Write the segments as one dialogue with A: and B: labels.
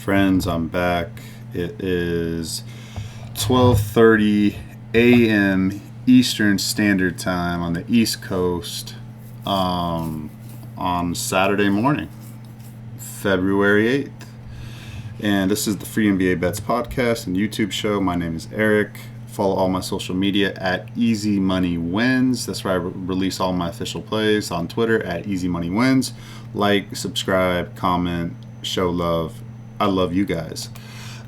A: friends, I'm back. It is 12:30 a.m. Eastern Standard Time on the East Coast on Saturday morning, February 8th. And this is the Free NBA Bets podcast and YouTube show. My name is Eric. Follow all my social media at Easy Money Wins. That's where I release all my official plays. On Twitter at Easy Money Wins. Like, subscribe, comment, show love. I love you guys.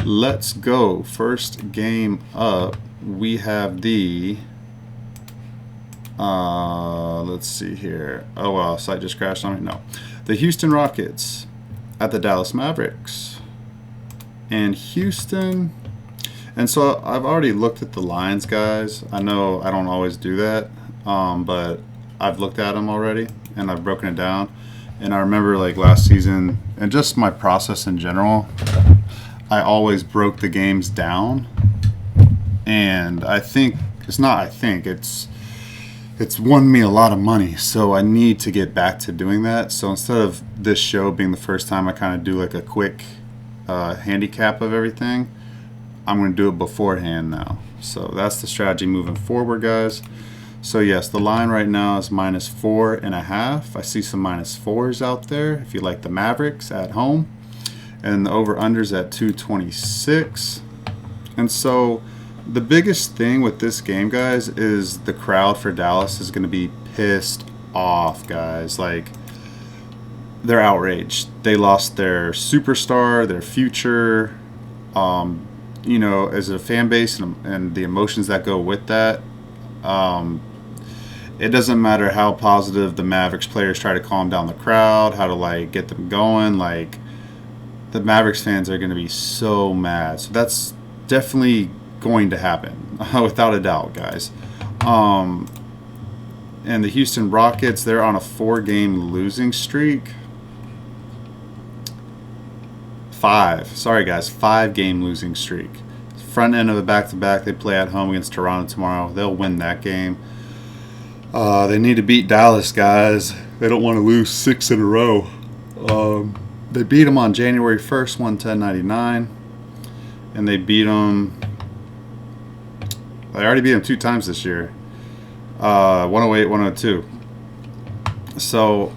A: Let's go. First game up, we have the let's see here. Oh wow, site just crashed on me. No. The Houston Rockets at the Dallas Mavericks. And Houston, and so I've already looked at the lines, guys. I know I don't always do that, but I've looked at them already and I've broken it down. And I remember like last season, and just my process in general, I always broke the games down. And it's won me a lot of money. So I need to get back to doing that. So instead of this show being the first time I kind of do like a quick handicap of everything, I'm going to do it beforehand now. So that's the strategy moving forward, guys. So yes, the line right now is -4.5. I see some -4s out there if you like the Mavericks at home. And the over-unders at 226. And so the biggest thing with this game, guys, is the crowd for Dallas is going to be pissed off, guys. Like, they're outraged. They lost their superstar, their future. As a fan base and the emotions that go with that, it doesn't matter how positive the Mavericks players try to calm down the crowd, how to like get them going. Like, the Mavericks fans are going to be so mad. So that's definitely going to happen, without a doubt, guys. And the Houston Rockets, they're on a 4-game losing streak. 5-game losing streak. Front end of a back-to-back. They play at home against Toronto tomorrow. They'll win that game. They need to beat Dallas, guys. They don't want to lose 6 in a row. They beat them on January 1st, 110-99. And they beat them... They already beat them 2 times this year. 108-102. So,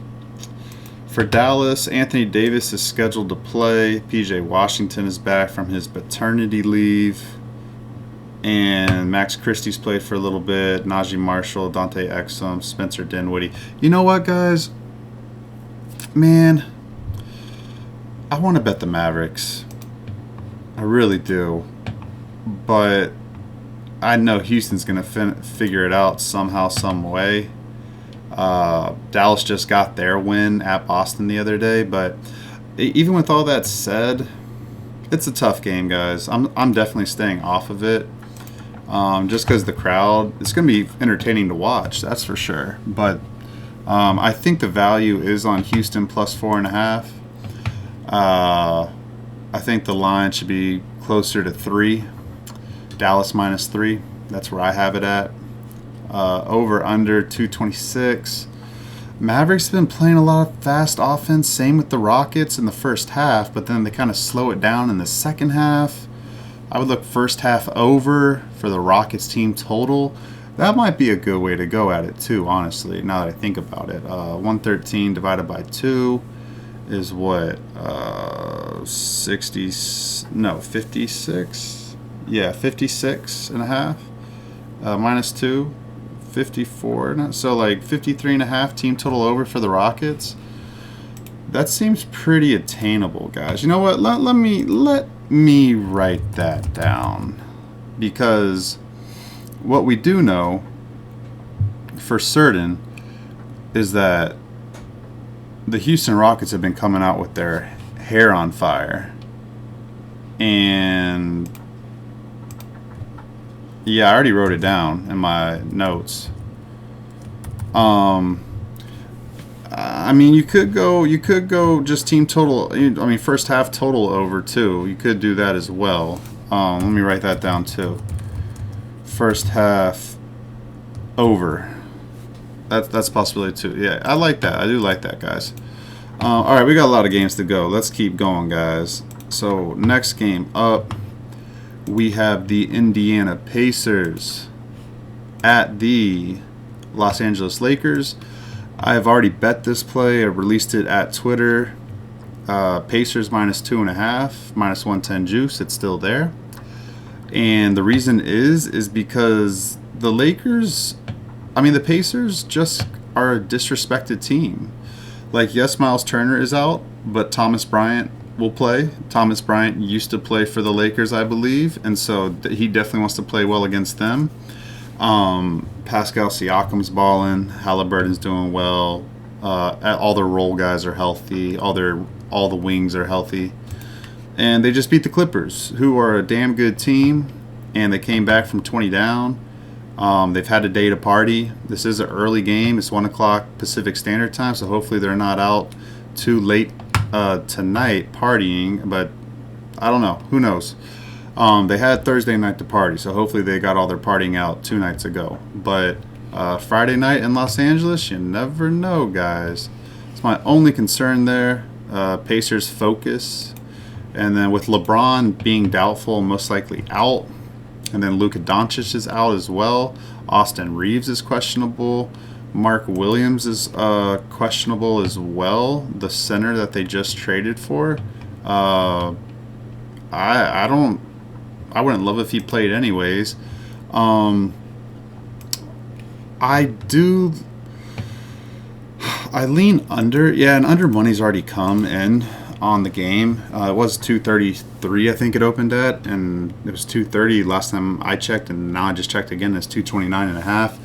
A: for Dallas, Anthony Davis is scheduled to play. P.J. Washington is back from his paternity leave. And Max Christie's played for a little bit. Najee Marshall, Dante Exum, Spencer Dinwiddie. You know what, guys? Man, I want to bet the Mavericks. I really do. But I know Houston's going to figure it out somehow, some way. Dallas just got their win at Boston the other day. But even with all that said, it's a tough game, guys. I'm definitely staying off of it. Just because the crowd, it's going to be entertaining to watch, that's for sure. But I think the value is on Houston plus 4.5. I think the line should be closer to 3. Dallas -3. That's where I have it at. Over under 226. Mavericks have been playing a lot of fast offense. Same with the Rockets in the first half, but then they kind of slow it down in the second half. I would look first half over for the Rockets team total. That might be a good way to go at it too, honestly, now that I think about it. 113 divided by 2 is what? 56? Yeah, 56.5. -2. 54. So like 53.5 team total over for the Rockets. That seems pretty attainable, guys. You know what? Let me write that down, because what we do know for certain is that the Houston Rockets have been coming out with their hair on fire. And yeah, I already wrote it down in my notes. I mean, you could go just team total. I mean, first half total over too. You could do that as well. Let me write that down too. First half over. That's a possibility too. Yeah, I like that. I do like that, guys. All right, we got a lot of games to go. Let's keep going, guys. So next game up, we have the Indiana Pacers at the Los Angeles Lakers. I have already bet this play. I released it at Twitter. Pacers -2.5, -110 juice. It's still there. And the reason is because the Lakers, the Pacers just are a disrespected team. Like, yes, Miles Turner is out, but Thomas Bryant will play. Thomas Bryant used to play for the Lakers, I believe, and so he definitely wants to play well against them. Pascal Siakam's balling. Halliburton's doing well. All their role guys are healthy. All the wings are healthy. And they just beat the Clippers, who are a damn good team, and they came back from 20 down. They've had a day to party. This is an early game. It's 1 o'clock Pacific Standard Time, so hopefully they're not out too late tonight partying, but I don't know. Who knows? They had Thursday night to party, so hopefully they got all their partying out 2 nights ago. But Friday night in Los Angeles, you never know, guys. It's my only concern there. Pacers focus. And then with LeBron being doubtful, most likely out, and then Luka Doncic is out as well. Austin Reeves is questionable. Mark Williams is questionable as well, the center that they just traded for. I wouldn't love if he played anyways. I lean under. Yeah, and under money's already come in on the game. It was 233, I think it opened at, and it was 230 last time I checked, and now I just checked again. It's 229.5.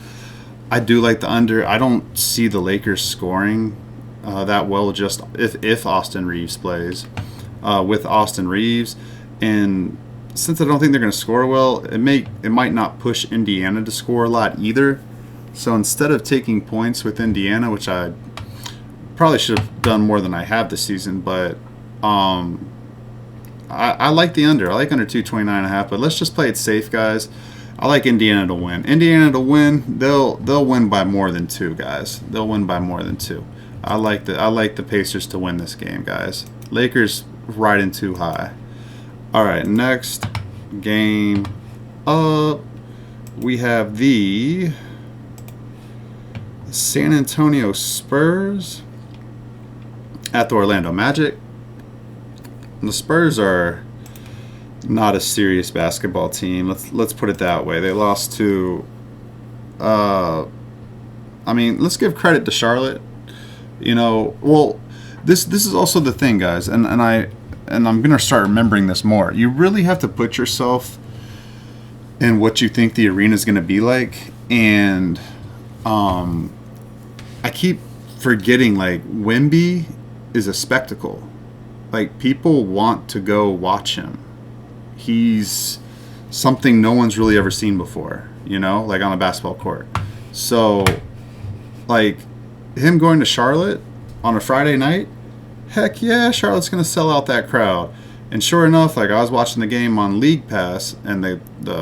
A: I do like the under. I don't see the Lakers scoring that well. Just if Austin Reeves plays with Austin Reeves, and since I don't think they're going to score well, it might not push Indiana to score a lot either. So instead of taking points with Indiana, which I probably should have done more than I have this season, but I like the under. I like under 229.5, but let's just play it safe, guys. I like Indiana to win. Indiana to win. They'll win by more than 2, guys. They'll win by more than 2. I like the Pacers to win this game, guys. Lakers riding too high. All right, next game up, we have the San Antonio Spurs at the Orlando Magic. The Spurs are not a serious basketball team. Let's put it that way. They lost to let's give credit to Charlotte. This is also the thing, guys, and I'm going to start remembering this more. You really have to put yourself in what you think the arena is going to be like, and I keep forgetting, like, Wemby is a spectacle. Like, people want to go watch him. He's something no one's really ever seen before, like on a basketball court. So, like, him going to Charlotte on a Friday night, heck yeah, Charlotte's going to sell out that crowd. And sure enough, like, I was watching the game on League Pass, and the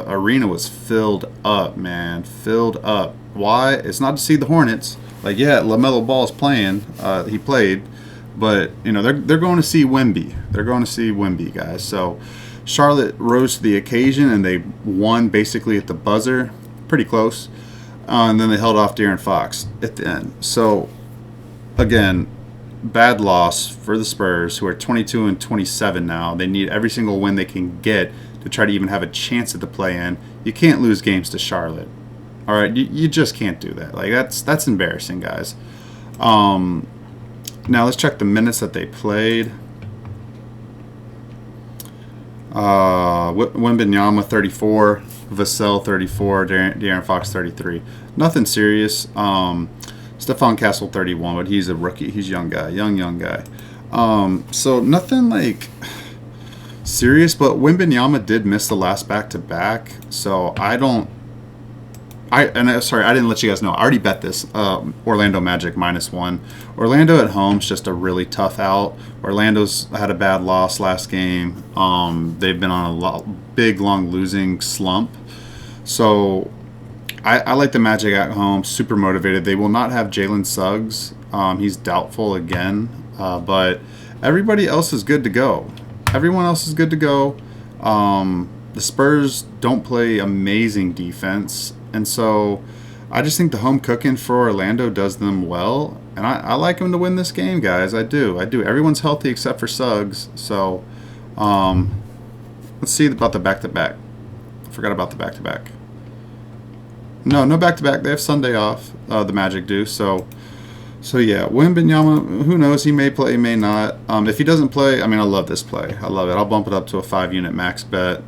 A: arena was filled up, man. Filled up. Why? It's not to see the Hornets. Like, yeah, LaMelo Ball's playing. He played. But, they're going to see Wemby. They're going to see Wemby, guys. So, Charlotte rose to the occasion, and they won basically at the buzzer. Pretty close. And then they held off De'Aaron Fox at the end. So, again, bad loss for the Spurs, who are 22-27 now. They need every single win they can get to try to even have a chance at the play-in. You can't lose games to Charlotte. All right, you just can't do that. Like, that's embarrassing, guys. Now let's check the minutes that they played. Wembanyama 34, Vassell 34, De'Aaron Fox 33. Nothing serious. Stephon Castle 31, but he's a rookie. He's a young guy. So nothing like serious, but Wembanyama did miss the last back-to-back. So sorry, I didn't let you guys know. I already bet this. Orlando Magic -1. Orlando at home is just a really tough out. Orlando's had a bad loss last game. They've been on a big, long losing slump. So I like the Magic at home. Super motivated. They will not have Jalen Suggs. He's doubtful again. But everybody else is good to go. everyone else is good to go. The Spurs don't play amazing defense, and so I just think the home cooking for Orlando does them well, and I like them to win this game, guys. I do. Everyone's healthy except for Suggs, so let's see about the back-to-back. Forgot about the back-to-back. No back-to-back. They have Sunday off. The Magic do. So yeah, Wembanyama, who knows? He may play, he may not. If he doesn't play, I love this play. I love it. I'll bump it up to a 5-unit max bet.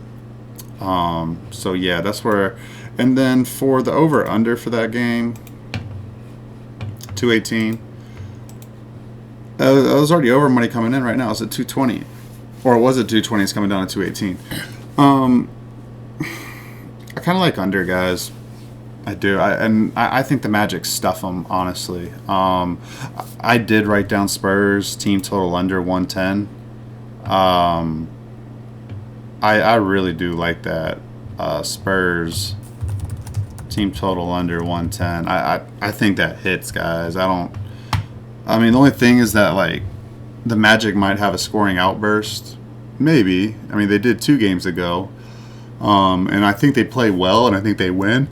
A: So yeah, that's where. And then for the over/under for that game, 218. I was already over money coming in right now. It's at 220. Or was it 220? It's coming down to 218. I kind of like under, guys. I do. I think the Magic stuff them, honestly. I did write down Spurs team total under 110. I really do like that. Spurs team total under 110. I think that hits, guys. The only thing is that, like, the Magic might have a scoring outburst. Maybe. They did 2 games ago. And I think they play well, and I think they win.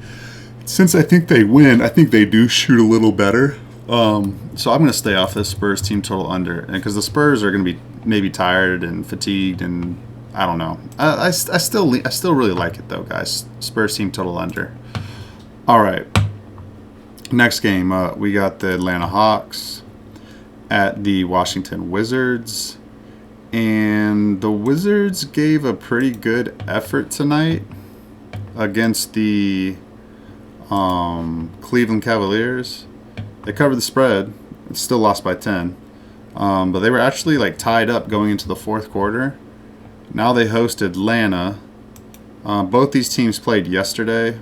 A: Since I think they win, I think they do shoot a little better. So I'm going to stay off this Spurs team total under. Because the Spurs are going to be maybe tired and fatigued, and I don't know. I still really like it, though, guys. Spurs team total under. All right. Next game, we got the Atlanta Hawks at the Washington Wizards. And the Wizards gave a pretty good effort tonight against the Cleveland Cavaliers. They covered the spread. It's still lost by 10. But they were actually tied up going into the fourth quarter. Now they host Atlanta. Both these teams played yesterday.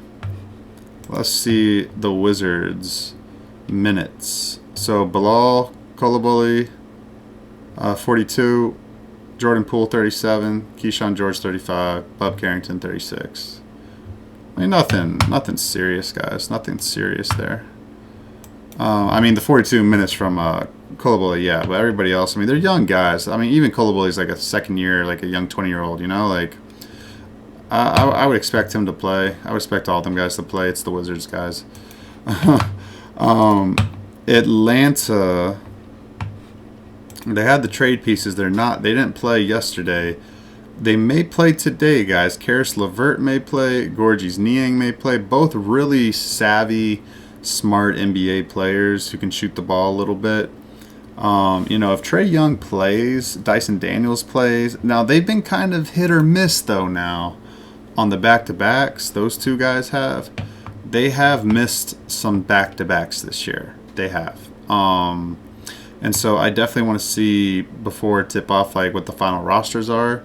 A: Let's see the Wizards minutes. So Bilal Coulibaly, 42. Jordan Poole, 37. Keyshawn George, 35. Bub Carrington, 36. Nothing serious, guys. Nothing serious there. The 42 minutes from Coulibaly, yeah, but everybody else, they're young guys. Even Coulibaly's like a second year, like a young 20-year-old, I would expect him to play. I would expect all them guys to play. It's the Wizards, guys. Atlanta, they had the trade pieces. They didn't play yesterday. They may play today, guys. Karis LeVert may play. Georges Niang may play. Both really savvy, smart NBA players who can shoot the ball a little bit. If Trae Young plays, Dyson Daniels plays. Now, they've been kind of hit or miss, though, now on the back-to-backs. Those two guys have. They have missed some back-to-backs this year. They have. And so I definitely want to see before tip-off what the final rosters are.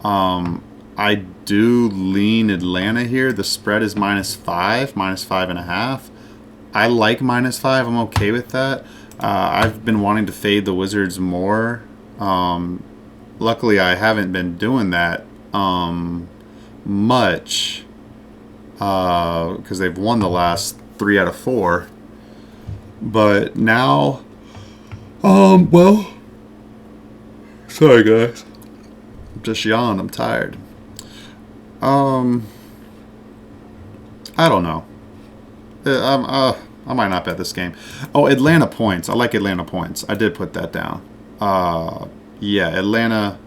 A: I do lean Atlanta here. The spread is -5, -5.5. I like -5. I'm okay with that. I've been wanting to fade the Wizards more. Luckily, I haven't been doing that much because they've won the last 3 out of 4. But now, sorry guys. Just yawned. I'm tired. I don't know. I might not bet this game. Oh, Atlanta points. I like Atlanta points. I did put that down. Yeah, Atlanta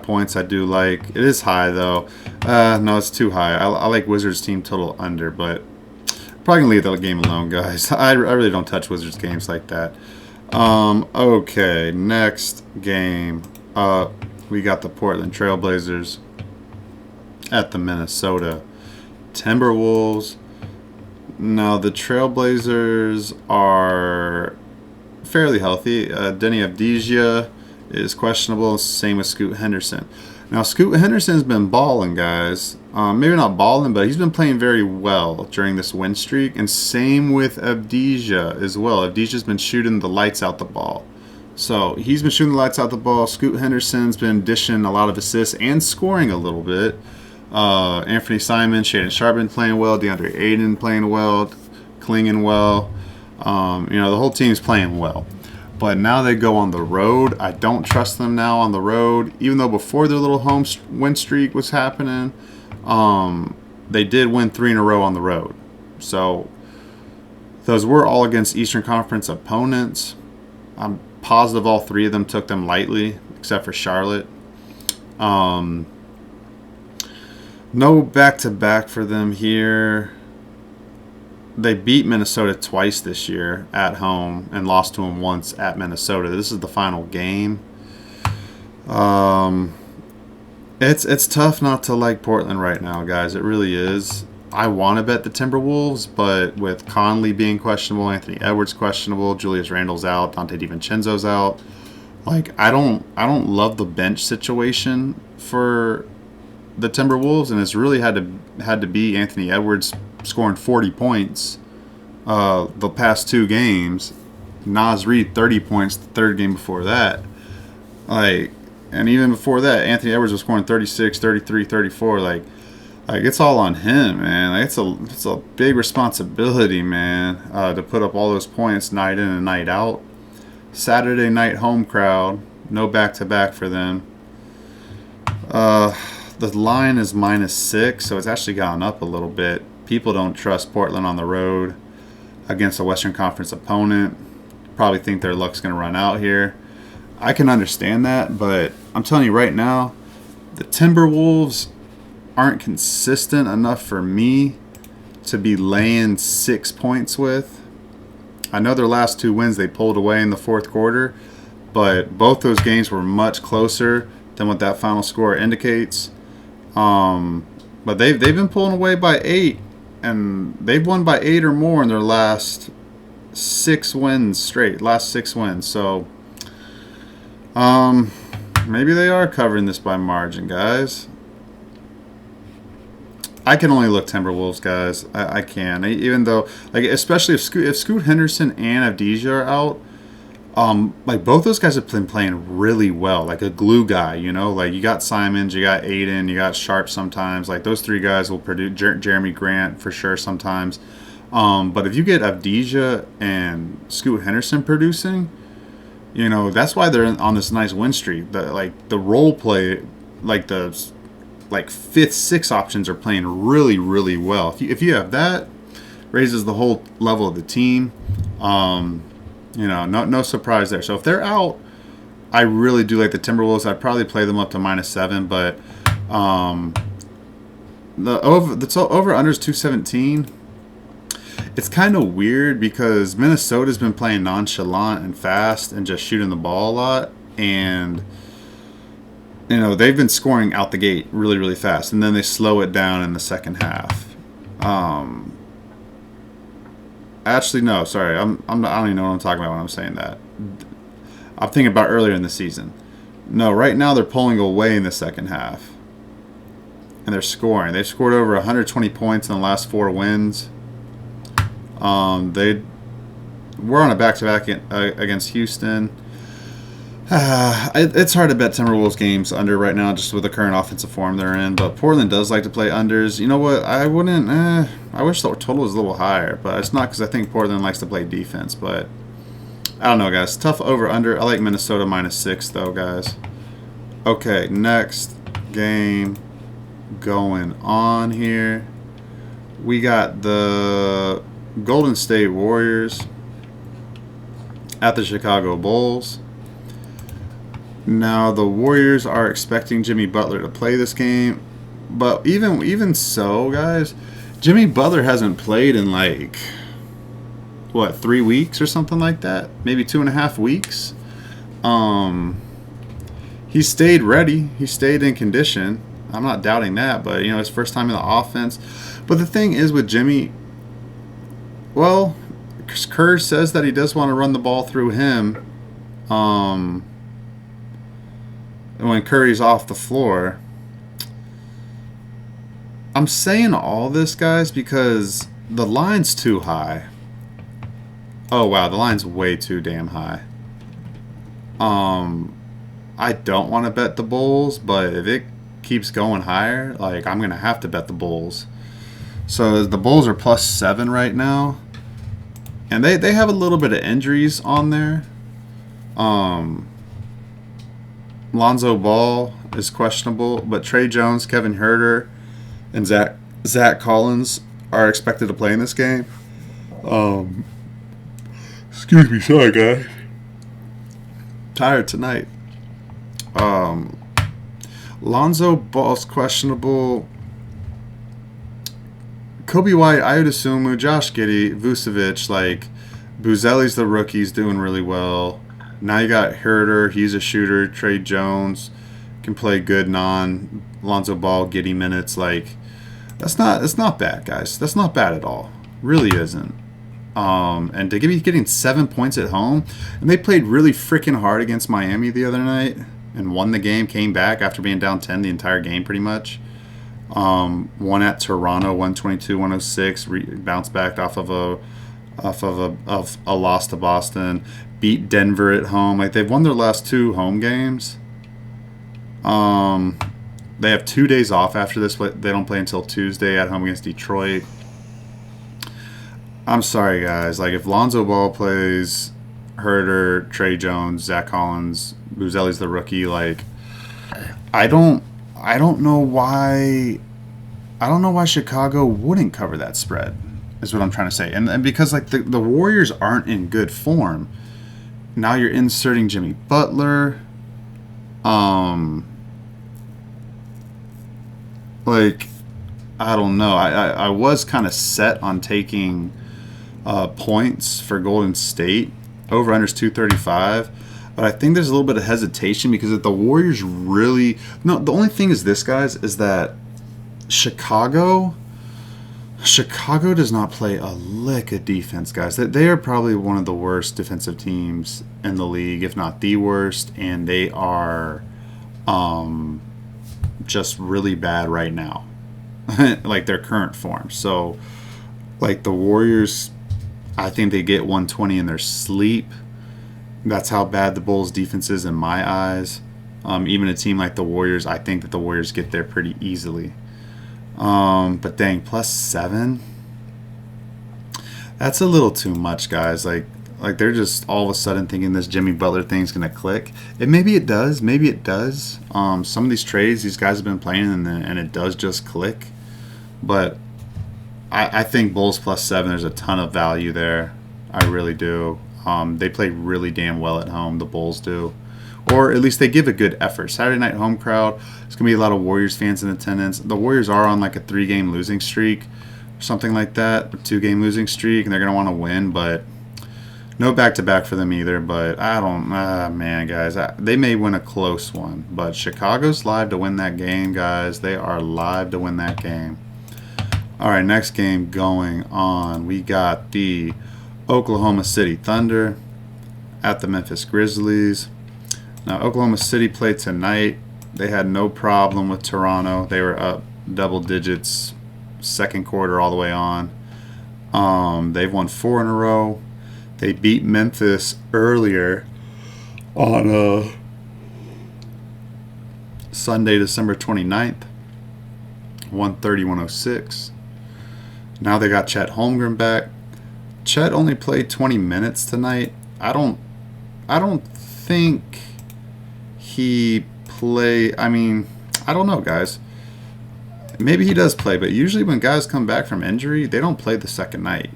A: points I do like. It is high, though. No, it's too high. I like Wizards team total under, but probably going to leave that game alone, guys. I really don't touch Wizards games like that. Okay, next game. We got the Portland Trailblazers at the Minnesota Timberwolves. Now, the Trailblazers are fairly healthy. Denny Avdija is questionable. Same with Scoot Henderson. Now, Scoot Henderson's been balling, guys. Maybe not balling, but he's been playing very well during this win streak. And same with Avdija as well. Avdija's been shooting the lights out the ball. So he's been shooting the lights out the ball. Scoot Henderson's been dishing a lot of assists and scoring a little bit. Anthony Simon, Shaedon Sharpe been playing well. DeAndre Ayton playing well. Clinging well. The whole team's playing well. But now they go on the road. I don't trust them now on the road. Even though before their little home win streak was happening, they did win 3 in a row on the road. So those were all against Eastern Conference opponents. I'm positive all 3 of them took them lightly, except for Charlotte. No back-to-back for them here. They beat Minnesota twice this year at home and lost to them once at Minnesota. This is the final game. It's tough not to like Portland right now, guys. It really is. I want to bet the Timberwolves, but with Conley being questionable, Anthony Edwards questionable, Julius Randle's out, Dante DiVincenzo's out. Like I don't love the bench situation for the Timberwolves, and it's really had to be Anthony Edwards scoring 40 points the past 2 games. Naz Reid 30 points the 3rd game before that. And even before that, Anthony Edwards was scoring 36, 33, 34. Like it's all on him, man. Like it's a big responsibility, man, to put up all those points night in and night out. Saturday night home crowd, no back-to-back for them. The line is -6, so it's actually gone up a little bit. People don't trust Portland on the road against a Western Conference opponent. Probably think their luck's going to run out here. I can understand that, but I'm telling you right now, the Timberwolves aren't consistent enough for me to be laying 6 points with. I know their last 2 wins they pulled away in the 4th quarter, but both those games were much closer than what that final score indicates. But they've been pulling away by 8, and they've won by 8 or more in their last 6 wins straight. Last 6 wins. So maybe they are covering this by margin, guys. I can only look Timberwolves, guys. I can. Even though, like, especially if Scoot Henderson and Avdija are out, like both those guys have been playing really well, like a glue guy, you know. Like you got Simons, you got Aiden, you got Sharp sometimes. Like those 3 guys will produce. Jeremy Grant for sure sometimes. But if you get Avdija and Scoot Henderson producing, you know, that's why they're on this nice win streak. The role play, like the 5th, 6th options are playing really, really well. If you have that, raises the whole level of the team. You know, no surprise there. So if they're out, I really do like the Timberwolves. I'd probably play them up to -7, but the over under is 217. It's kind of weird because Minnesota's been playing nonchalant and fast and just shooting the ball a lot, and you know they've been scoring out the gate really, really fast, and then they slow it down in the second half. Actually, no, sorry. I don't even know what I'm talking about when I'm saying that. I'm thinking about earlier in the season. No, right now they're pulling away in the second half. And they're scoring. They've scored over 120 points in the last 4 wins. We're on a back-to-back against Houston. It's hard to bet Timberwolves games under right now just with the current offensive form they're in, but Portland does like to play unders. You know what? I wouldn't. I wish the total was a little higher, but it's not because I think Portland likes to play defense. But I don't know, guys. Tough over under. I like Minnesota -6 though, guys. Okay, next game going on here. We got the Golden State Warriors at the Chicago Bulls. Now, the Warriors are expecting Jimmy Butler to play this game. But even so, guys, Jimmy Butler hasn't played in like, 3 weeks or something like that? Maybe 2.5 weeks? He stayed ready. He stayed in condition. I'm not doubting that, but, you know, his first time in the offense. But the thing is with Jimmy, well, Kerr says that he does want to run the ball through him. When Curry's off the floor. I'm saying all this, guys, because the line's too high. Oh, wow, the line's way too damn high. I don't want to bet the Bulls, but if it keeps going higher, like, I'm going to have to bet the Bulls. So the Bulls are +7 right now. And they have a little bit of injuries on there. Um, Lonzo Ball is questionable, but Trey Jones, Kevin Herter, and Zach Collins are expected to play in this game. Um, Excuse me, sorry guys. Tired tonight. Um, Lonzo Ball's questionable. Kobe White, Ayodesumu, Josh Giddey, Vucevic, like Buzelli's the rookie's doing really well. Now you got Herter, he's a shooter. Trey Jones can play good non Lonzo Ball Giddey minutes. Like that's not bad, guys. That's not bad at all. Really isn't. And to be getting 7 points at home, and they played really freaking hard against Miami the other night and won the game. Came back after being down 10 the entire game, pretty much. Won at Toronto, 122-106. Bounced back off of a loss to Boston. Beat Denver at home. Like they've won their last 2 home games. They have 2 days off after this. They don't play until Tuesday at home against Detroit. I'm sorry, guys. Like if Lonzo Ball plays, Herter, Trey Jones, Zach Collins, Buzelli's the rookie. Like I don't know why. I don't know why Chicago wouldn't cover that spread. Is what I'm trying to say, and because like the Warriors aren't in good form. Now you're inserting Jimmy Butler. Like I don't know. I was kind of set on taking points for Golden State. Over unders 235. But I think there's a little bit of hesitation because if the Warriors really... No, the only thing is this, guys, is that Chicago does not play a lick of defense, guys. They are probably one of the worst defensive teams in the league, if not the worst, and they are just really bad right now. Like their current form. So, like the Warriors, I think they get 120 in their sleep. That's how bad the Bulls' defense is in my eyes. Even a team like the Warriors, I think that the Warriors get there pretty easily. But dang, +7? That's a little too much, guys. Like they're just all of a sudden thinking this Jimmy Butler thing's gonna click. Maybe it does. Maybe it does. Some of these trades these guys have been playing, and it does just click. But I think Bulls +7. There's a ton of value there. I really do. They play really damn well at home. The Bulls do. Or at least they give a good effort. Saturday night home crowd. There's going to be a lot of Warriors fans in attendance. The Warriors are on like a 3-game losing streak or something like that. A 2-game losing streak. And they're going to want to win. But no back-to-back for them either. But I don't... man, guys. They may win a close one. But Chicago's live to win that game, guys. They are live to win that game. All right, next game going on. We got the Oklahoma City Thunder at the Memphis Grizzlies. Now, Oklahoma City played tonight. They had no problem with Toronto. They were up double digits second quarter all the way on. They've won 4 in a row. They beat Memphis earlier on Sunday, December 29th, 130-106. Now they got Chet Holmgren back. Chet only played 20 minutes tonight. I don't think he I mean, I don't know, guys. Maybe he does play, but usually when guys come back from injury, they don't play the second night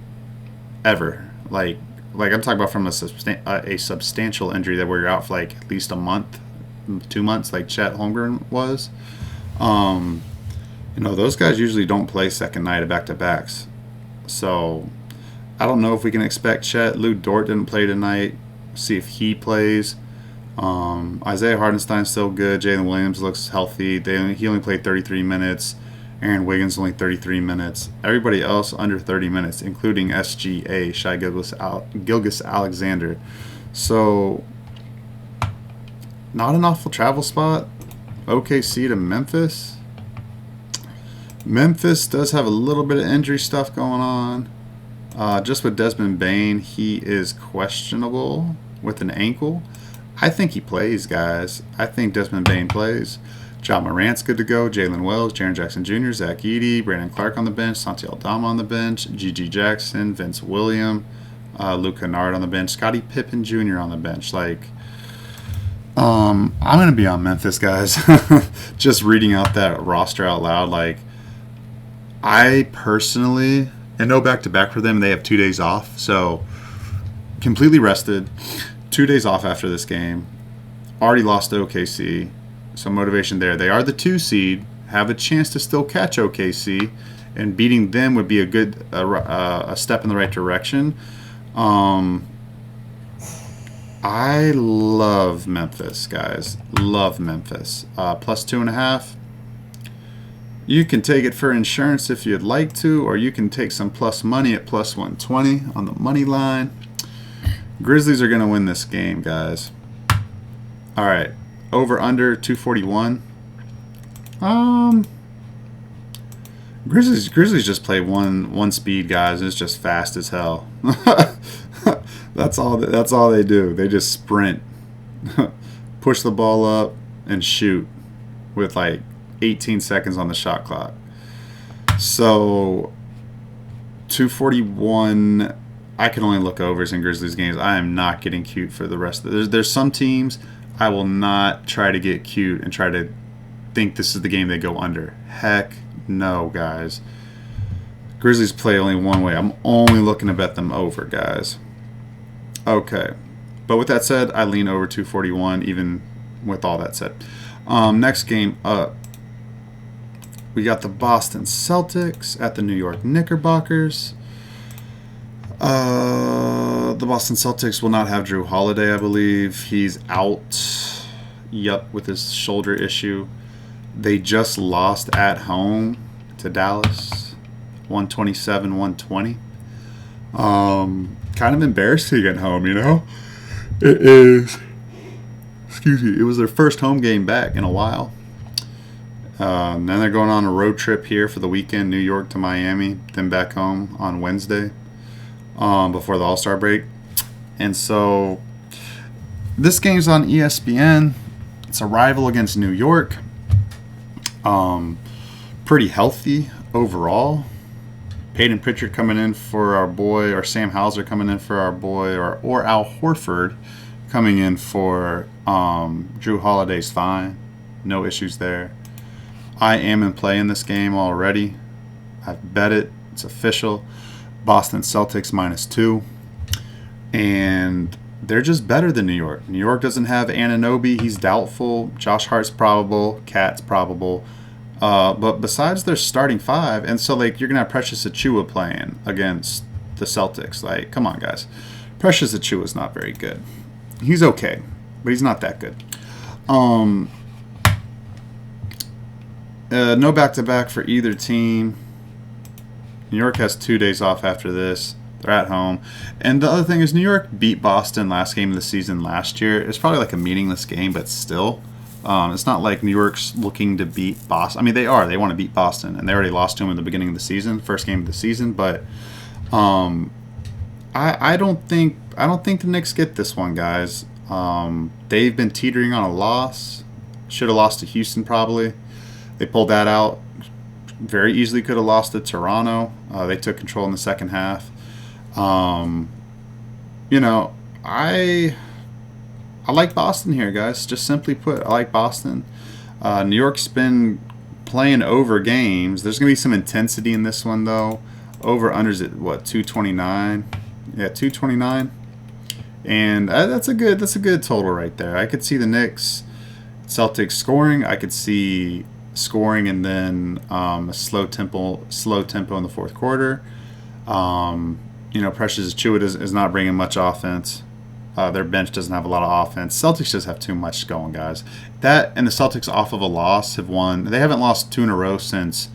A: ever. Like I'm talking about from a substantial injury that where you're out for like at least a month, 2 months, like Chet Holmgren was. Those guys usually don't play second night of back-to-backs. So I don't know if we can expect Chet. Lou Dort didn't play tonight. See if he plays. Isaiah Hartenstein's still good. Jalen Williams looks healthy. He only played 33 minutes. Aaron Wiggins only 33 minutes. Everybody else under 30 minutes, including SGA, Shai Gilgeous-Alexander. So, not an awful travel spot. OKC to Memphis. Memphis does have a little bit of injury stuff going on. Just with Desmond Bane, he is questionable with an ankle. I think he plays, guys. I think Desmond Bane plays. John Morant's good to go. Jalen Wells, Jaren Jackson Jr., Zach Edey, Brandon Clark on the bench, Santi Aldama on the bench, G.G. Jackson, Vince Williams, Luke Kennard on the bench, Scottie Pippen Jr. on the bench. Like, I'm gonna be on Memphis, guys. Just reading out that roster out loud, like I personally, and no back-to-back for them. They have 2 days off, so completely rested. 2 days off after this game. Already lost to OKC, so motivation there. They are the 2 seed, have a chance to still catch OKC, and beating them would be a good a step in the right direction. I love Memphis, guys. Love Memphis. Plus 2.5. You can take it for insurance if you'd like to, or you can take some plus money at plus 120 on the money line. Grizzlies are going to win this game, guys. All right. Over under 241. Grizzlies just play one speed, guys. It's just fast as hell. That's all they do. They just sprint. Push the ball up and shoot with like 18 seconds on the shot clock. So 241, I can only look overs in Grizzlies games. I am not getting cute for the rest of it. There's some teams I will not try to get cute and try to think this is the game they go under. Heck no, guys. Grizzlies play only one way. I'm only looking to bet them over, guys. Okay. But with that said, I lean over 241 even with all that said. Next game up. We got the Boston Celtics at the New York Knickerbockers. The Boston Celtics will not have Drew Holiday, I believe. He's out. Yup, with his shoulder issue. They just lost at home to Dallas, 127-120. Kind of embarrassing at home, you know? It is. Excuse me. It was their first home game back in a while. Then they're going on a road trip here for the weekend, New York to Miami, then back home on Wednesday before the All-Star break. And so this game's on ESPN. It's a rival against New York. Pretty healthy overall. Peyton Pritchard coming in for our boy, or Sam Hauser coming in for our boy, or Al Horford coming in for Drew Holiday's fine. No issues there. I am in play in this game already. I've bet it. It's official. Boston Celtics -2. And they're just better than New York. New York doesn't have Anunoby. He's doubtful. Josh Hart's probable. Cat's probable. But besides their starting 5, and so like you're going to have Precious Achiuwa playing against the Celtics. Like, come on, guys. Precious Achiuwa's not very good. He's okay, but he's not that good. No back-to-back for either team. New York has 2 days off after this. They're at home. And the other thing is New York beat Boston last game of the season last year. It's probably like a meaningless game, but still. It's not like New York's looking to beat Boston. I mean, they are. They want to beat Boston, and they already lost to them in the beginning of the season, first game of the season. But I don't think the Knicks get this one, guys. They've been teetering on a loss. Should have lost to Houston probably. They pulled that out. Very easily could have lost to Toronto. They took control in the second half. I like Boston here, guys. Just simply put, I like Boston. New York's been playing over games. There's going to be some intensity in this one, though. Over-under's at, 229? Yeah, 229. And that's a good total right there. I could see the Knicks, Celtics scoring. I could see scoring and then a slow tempo in the fourth quarter. Precious Achiuwa is not bringing much offense. Their bench doesn't have a lot of offense. Celtics just have too much going, guys. That and the Celtics off of a loss have won. They haven't lost 2 in a row since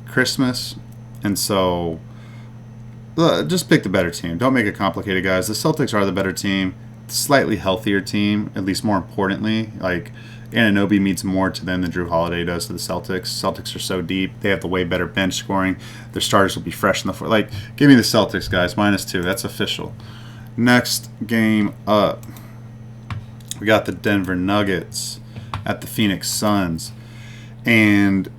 A: Christmas. And so just pick the better team. Don't make it complicated, guys. The Celtics are the better team. Slightly healthier team, at least more importantly. Like, Anunoby means more to them than Drew Holiday does to the Celtics. Celtics are so deep. They have the way better bench scoring. Their starters will be fresh in the floor. Like, give me the Celtics, guys. -2. That's official. Next game up, we got the Denver Nuggets at the Phoenix Suns. And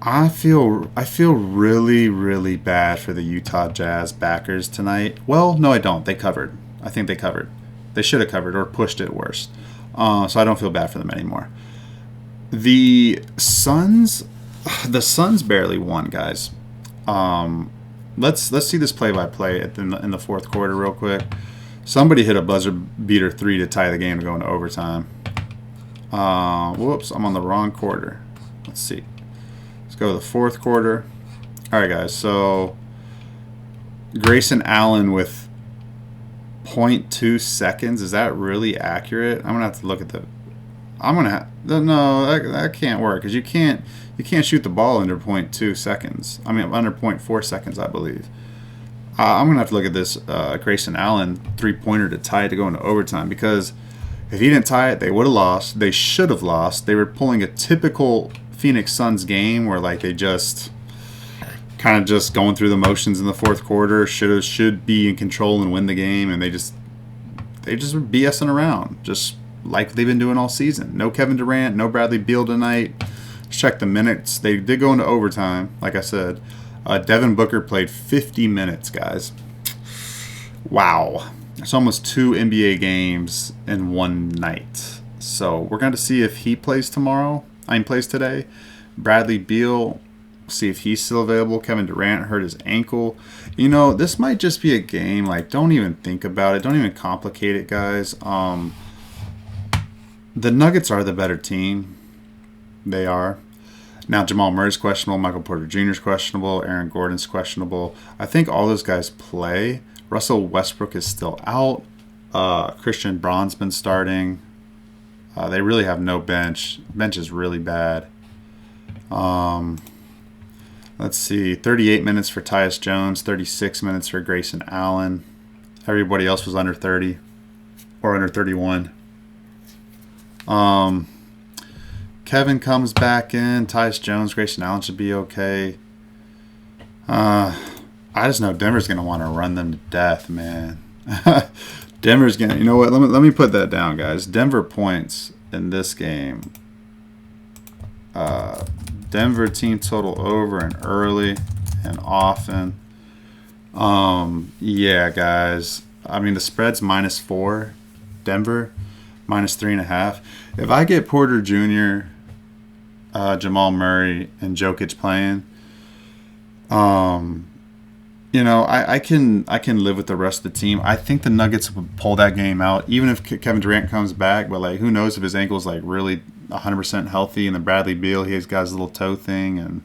A: I feel really, really bad for the Utah Jazz backers tonight. Well, no, I don't. They covered. I think they covered. They should have covered or pushed it worse. So I don't feel bad for them anymore. The Suns barely won, guys. Let's see this play-by-play in the fourth quarter real quick. Somebody hit a buzzer beater 3 to tie the game to go into overtime. Whoops, I'm on the wrong quarter. Let's see. Let's go to the fourth quarter. All right, guys. So Grayson Allen with 0.2 seconds. Is that really accurate? I'm gonna have to look at the. No, that can't work because you can't shoot the ball under 0.2 seconds. I mean under 0.4 seconds, I believe. I'm gonna have to look at this Grayson Allen 3-pointer to tie it to go into overtime, because if he didn't tie it, they would have lost. They should have lost. They were pulling a typical Phoenix Suns game where like they just kind of just going through the motions in the fourth quarter. Should be in control and win the game, and they just were BSing around, just like they've been doing all season. No Kevin Durant, no Bradley Beal tonight. Let's check the minutes. They did go into overtime, like I said. Devin Booker played 50 minutes, guys. Wow. It's almost 2 NBA games in one night. So we're going to see if he plays plays today. Bradley Beal, see if he's still available. Kevin Durant hurt his ankle. You know, this might just be a game. Like, don't even think about it. Don't even complicate it, guys. The Nuggets are the better team. They are. Now, Jamal Murray's questionable. Michael Porter Jr. is questionable. Aaron Gordon's questionable. I think all those guys play. Russell Westbrook is still out. Christian Braun's been starting. They really have no bench. Bench is really bad. Let's see. 38 minutes for Tyus Jones. 36 minutes for Grayson Allen. Everybody else was under 30 or under 31. Kevin comes back in. Tyus Jones, Grayson Allen should be okay. I just know Denver's going to want to run them to death, man. Denver's going to... You know what? Let me put that down, guys. Denver points in this game. Denver team total over and early and often. Yeah, guys. I mean, the spread's -4. Denver, -3.5. If I get Porter Jr., Jamal Murray, and Jokic playing, you know, I can live with the rest of the team. I think the Nuggets would pull that game out, even if Kevin Durant comes back. But like, who knows if his ankle's like really 100% healthy? And the Bradley Beal, he's got his little toe thing, and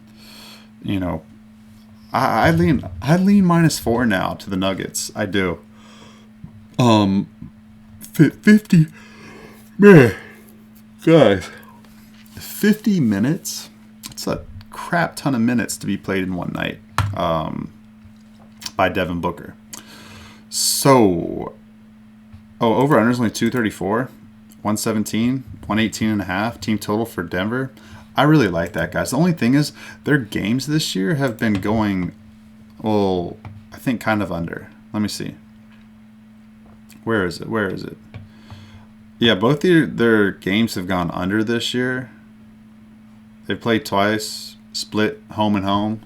A: you know, I lean -4 now to the Nuggets. I do. 50, man, guys, 50 minutes. It's a crap ton of minutes to be played in one night. By Devin Booker. So, over under is only 234, 117, 118.5 team total for Denver. I really like that, guys. The only thing is their games this year have been going, well, I think kind of under. Let me see. Where is it? Yeah, both their games have gone under this year. They've played twice, split home and home,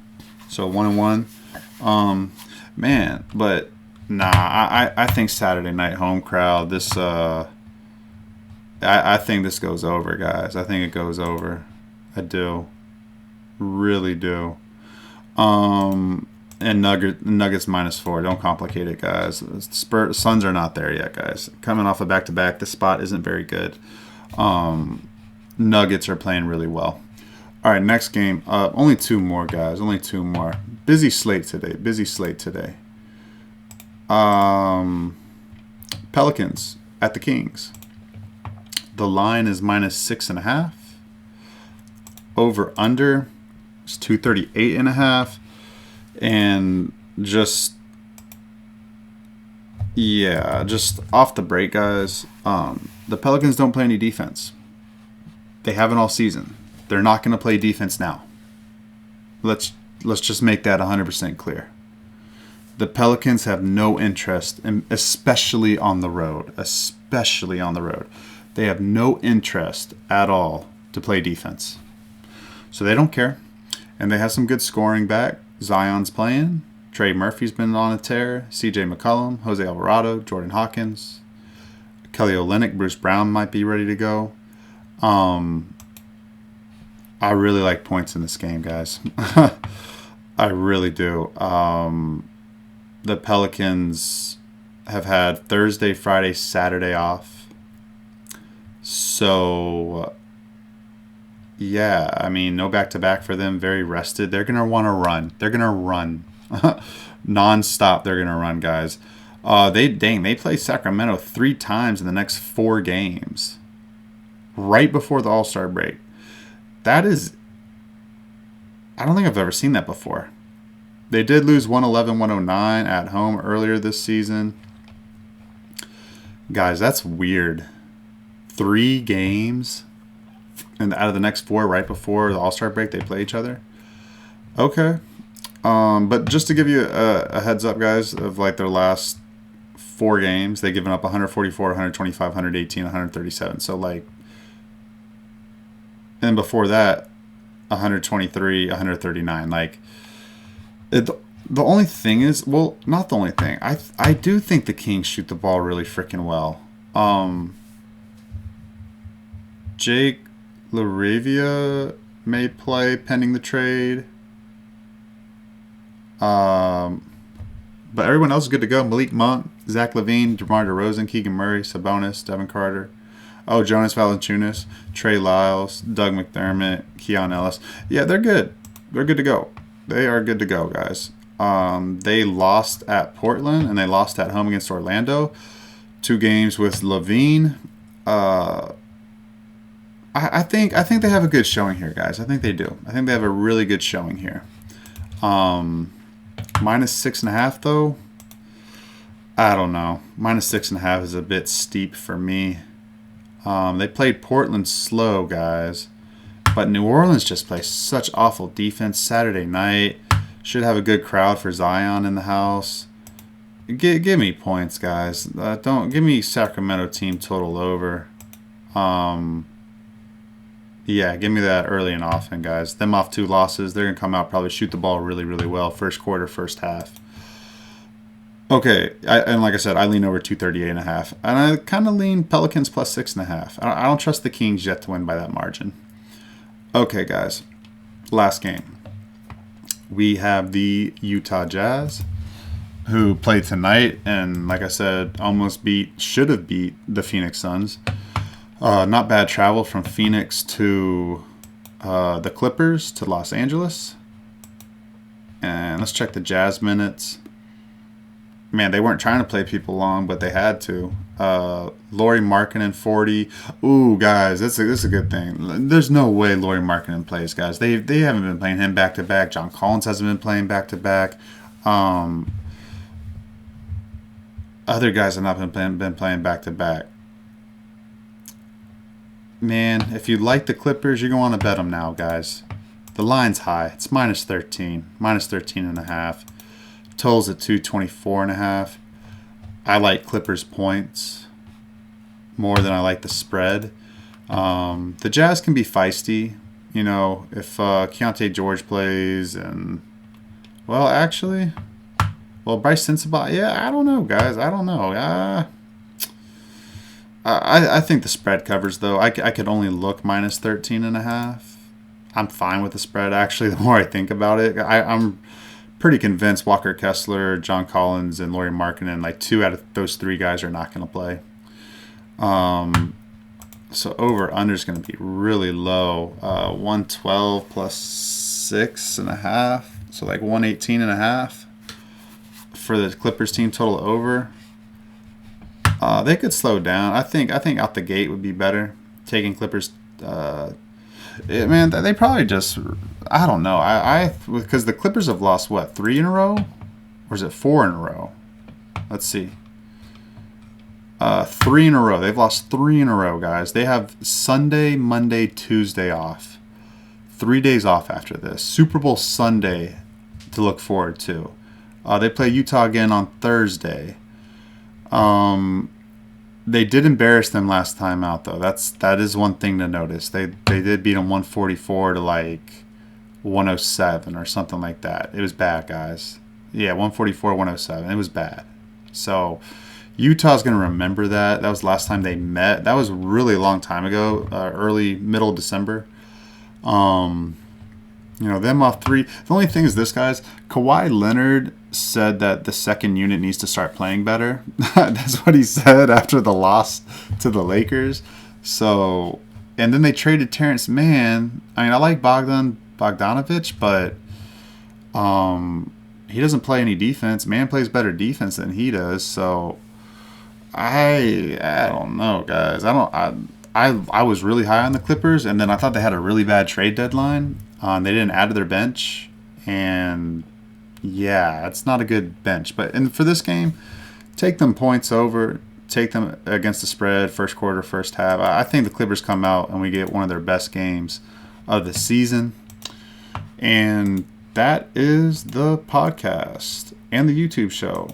A: so 1-1. Man, but nah, I think Saturday night home crowd. This I think this goes over, guys. I think it goes over. I do, really do. And Nuggets -4. Don't complicate it, guys. Suns are not there yet, guys. Coming off a back-to-back, the spot isn't very good. Nuggets are playing really well. All right, next game. Only 2 more, guys. Only 2 more. Busy slate today. Pelicans at the Kings. The line is -6.5. Over under is 238.5. And just off the break, guys. The Pelicans don't play any defense. They haven't all season. They're not going to play defense now. Let's just make that 100% clear. The Pelicans have no interest, especially on the road. They have no interest at all to play defense. So they don't care. And they have some good scoring back. Zion's playing. Trey Murphy's been on a tear. CJ McCollum, Jose Alvarado, Jordan Hawkins. Kelly Olynyk, Bruce Brown might be ready to go. I really like points in this game, guys. I really do. The Pelicans have had Thursday, Friday, Saturday off. So, yeah, I mean, no back-to-back for them. Very rested. They're going to want to run. They're going to run. Non-stop, they're going to run, guys. They play Sacramento 3 times in the next 4 games. Right before the All-Star break. That is... I don't think I've ever seen that before. They did lose 111-109 at home earlier this season. Guys, that's weird. 3 games, and out of the next 4 right before the All-Star break, they play each other. Okay. But just to give you a heads up, guys, of like their last 4 games, they've given up 144, 125, 118, 137. So like, and before that, 123, 139. Like, the only thing is, well, not the only thing. I do think the Kings shoot the ball really freaking well. Jake LaRavia may play pending the trade. But everyone else is good to go. Malik Monk, Zach LaVine, DeMar DeRozan, Keegan Murray, Sabonis, Devin Carter. Oh, Jonas Valanciunas, Trey Lyles, Doug McDermott, Keon Ellis. Yeah, they're good. They're good to go. They are good to go, guys. They lost at Portland and they lost at home against Orlando. 2 games with LaVine. I think they have a good showing here, guys. I think they do. I think they have a really good showing here. -6.5 though. I don't know. -6.5 is a bit steep for me. They played Portland slow, guys. But New Orleans just plays such awful defense Saturday night. Should have a good crowd for Zion in the house. Give me points, guys. Don't give me Sacramento team total over. Yeah, give me that early and often, guys. Them off 2 losses. They're going to come out, probably shoot the ball really, really well. First quarter, first half. Okay, and like I said, I lean over 238.5. And I kind of lean Pelicans plus 6.5. I don't trust the Kings yet to win by that margin. Okay, guys. Last game. We have the Utah Jazz, who played tonight and, like I said, should have beat the Phoenix Suns. Not bad travel from Phoenix to the Clippers to Los Angeles. And let's check the Jazz minutes. Man, they weren't trying to play people long, but they had to. Lauri Markkanen 40. Ooh, guys, this is a good thing. There's no way Lauri Markkanen plays, guys. They haven't been playing him back to back. John Collins hasn't been playing back to back. Other guys have not been playing back to back. Man, if you like the Clippers, you're going to want to bet them now, guys. The line's high. It's -13, -13.5. Totals at 224.5. I like Clippers points more than I like the spread. The Jazz can be feisty, you know, if Keontae George plays and, well, actually, Bryce Sensabaugh, yeah, I don't know, guys. I don't know. I think the spread covers, though. I could only look -13.5. I'm fine with the spread, actually, the more I think about it. I'm pretty convinced Walker Kessler, John Collins, and Lauri Markkanen, like 2 out of those 3 guys are not going to play. So over-under is going to be really low. 112 plus 6.5. So like 118.5 for the Clippers team total over. They could slow down. I think out the gate would be better. Taking Clippers, man, they probably just, I don't know. Because the Clippers have lost what, 3 in a row, or is it 4 in a row? Let's see. 3 in a row. They've lost 3 in a row, guys. They have Sunday, Monday, Tuesday off. 3 days off after this. Super Bowl Sunday to look forward to. They play Utah again on Thursday. They did embarrass them last time out, though. That is one thing to notice. They did beat them 144 to like 107 or something like that. It was bad, guys. Yeah, 144-107. It was bad. So Utah's going to remember that. That was the last time they met. That was really a long time ago, early, middle December. Them off 3. The only thing is this, guys. Kawhi Leonard said that the second unit needs to start playing better. That's what he said after the loss to the Lakers. So, and then they traded Terrence Mann. I mean, I like Bogdanovich, but he doesn't play any defense. Mann plays better defense than he does. So, I don't know, guys. I was really high on the Clippers, and then I thought they had a really bad trade deadline. They didn't add to their bench, and yeah, it's not a good bench. But for this game, take them points over, take them against the spread, first quarter, first half. I think the Clippers come out and we get one of their best games of the season. And that is the podcast and the YouTube show.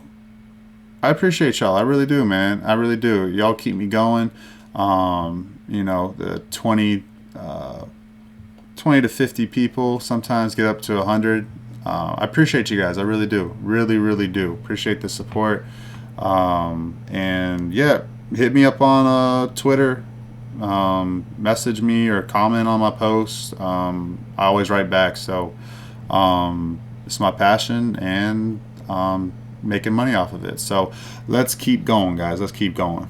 A: I appreciate y'all. I really do, man. I really do. Y'all keep me going. The 20 to 50 people sometimes get up to 100. I appreciate you guys. I really do. Really, really do. Appreciate the support. And yeah, hit me up on Twitter. Message me or comment on my posts. I always write back. So it's my passion and making money off of it. So let's keep going, guys. Let's keep going.